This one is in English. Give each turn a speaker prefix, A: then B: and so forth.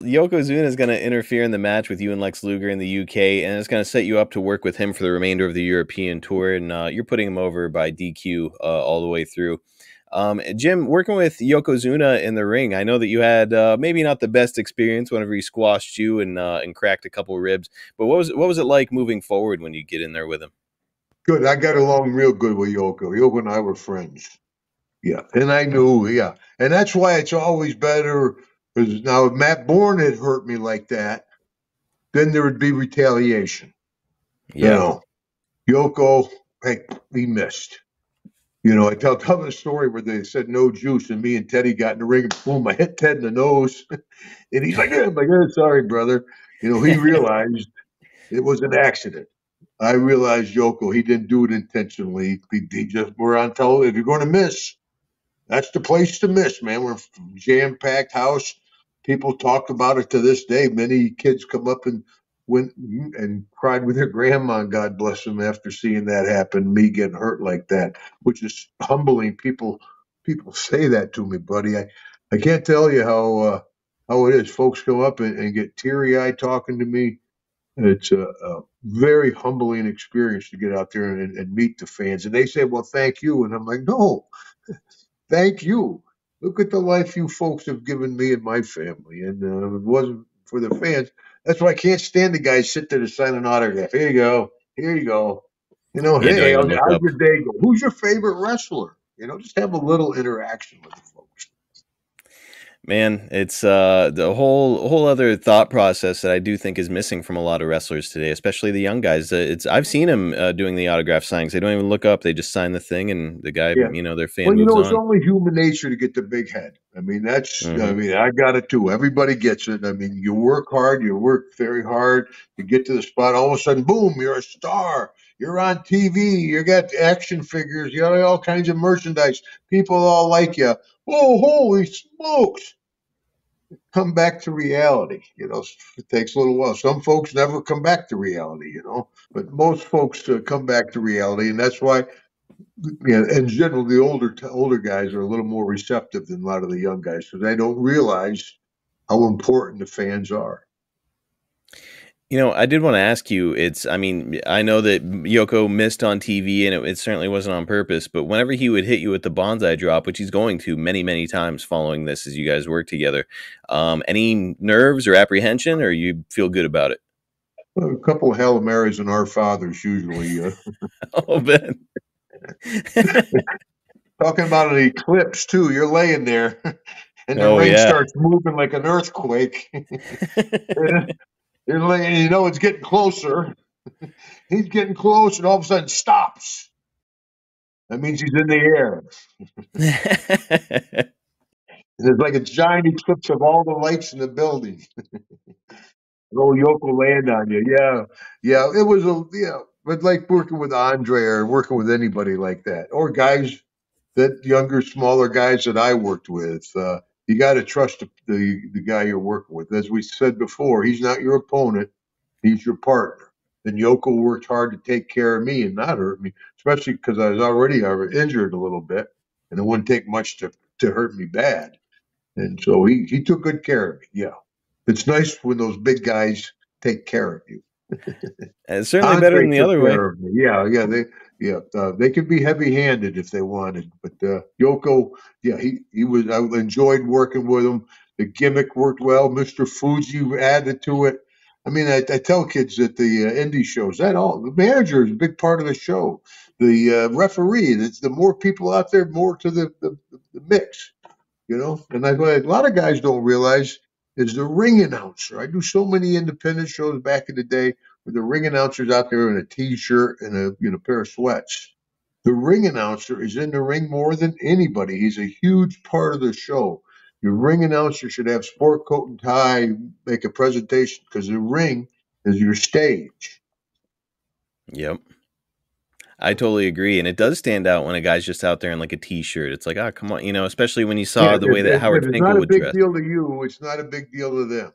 A: Yokozuna is going to interfere in the match with you and Lex Luger in the UK, and it's going to set you up to work with him for the remainder of the European tour. And you're putting him over by DQ all the way through. Jim, working with Yokozuna in the ring, I know that you had maybe not the best experience whenever he squashed you and cracked a couple ribs. But what was it like moving forward when you get in there with him?
B: Good. I got along real good with Yoko. Yoko and I were friends. Yeah. And I knew, yeah. And that's why it's always better. Because now, if Matt Bourne had hurt me like that, then there would be retaliation.
A: Yeah.
B: You know, Yoko, hey, he missed. You know, I tell the story where they said no juice, and me and Teddy got in the ring and boom, I hit Ted in the nose. And he's like, I'm like, sorry, brother. You know, he realized it was an accident. I realized Yoko, he didn't do it intentionally. He just, we're on television. If you're going to miss, that's the place to miss, man. We're a jam-packed house. People talk about it to this day. Many kids come up and went and cried with their grandma, God bless them, after seeing that happen, me getting hurt like that, which is humbling. People say that to me, buddy. I can't tell you how it is. Folks come up and get teary-eyed talking to me. It's a very humbling experience to get out there and meet the fans. And they say, well, thank you. And I'm like, no, thank you. Look at the life you folks have given me and my family. And if it wasn't for the fans, that's why I can't stand the guys sit there to sign an autograph. Here you go. Here you go. You know,
A: Yeah, don't
B: hey,
A: even
B: how's
A: look up.
B: your day go? Who's your favorite wrestler? You know, just have a little interaction with the folks.
A: Man, it's the whole other thought process that I do think is missing from a lot of wrestlers today, especially the young guys. I've seen them doing the autograph signings. They don't even look up; they just sign the thing, and the guy,
B: Yeah.
A: their fan
B: Well, you
A: moves
B: know, it's
A: on.
B: only human nature to get the big head. I mean, I got it too. Everybody gets it. I mean, you work hard, you work very hard to get to the spot. All of a sudden, boom, you're a star. You're on TV. You got action figures. You got all kinds of merchandise. People all like you. Oh, holy smokes. Come back to reality. You know, it takes a little while. Some folks never come back to reality, but most folks come back to reality. And that's why yeah, in general, the older guys are a little more receptive than a lot of the young guys because they don't realize how important the fans are.
A: I did want to ask you. I know that Yoko missed on TV, and it certainly wasn't on purpose. But whenever he would hit you with the bonsai drop, which he's going to many, many times following this, as you guys work together, any nerves or apprehension, or you feel good about it?
B: A couple of Hail Marys and Our Fathers usually.
A: Oh, Ben.
B: Talking about an eclipse too. You're laying there, and the
A: Oh
B: ring
A: yeah.
B: starts moving like an earthquake. You're laying, it's getting closer. He's getting close, and all of a sudden stops. That means he's in the air. And it's like a giant eclipse of all the lights in the building. Oh, Yoko land on you. Yeah. Yeah. It was but like working with Andre or working with anybody like that, or guys that younger, smaller guys that I worked with, you got to trust the guy you're working with. As we said before, he's not your opponent. He's your partner. And Yoko worked hard to take care of me and not hurt me, especially because I was already injured a little bit and it wouldn't take much to hurt me bad. And so he took good care of me. Yeah. It's nice when those big guys take care of you.
A: It's certainly better
B: Andre
A: than the
B: took
A: other way.
B: care of me. They could be heavy-handed if they wanted, but Yoko, yeah, he was. I enjoyed working with him. The gimmick worked well. Mr. Fuji added to it. I mean, I tell kids at the indie shows that all the manager is a big part of the show. The referee, it's the more people out there, more to the mix. And a lot of guys don't realize is the ring announcer. I do so many independent shows back in the day with the ring announcers out there in a t-shirt and a pair of sweats. The ring announcer is in the ring more than anybody. He's a huge part of the show. Your ring announcer should have sport coat and tie, make a presentation because the ring is your stage.
A: Yep. I totally agree, and it does stand out when a guy's just out there in like a t-shirt. It's like, come on, especially when you saw the way that
B: If
A: Howard
B: it's
A: Finkel
B: not a
A: would
B: big
A: dress.
B: deal to you, it's not a big deal to them.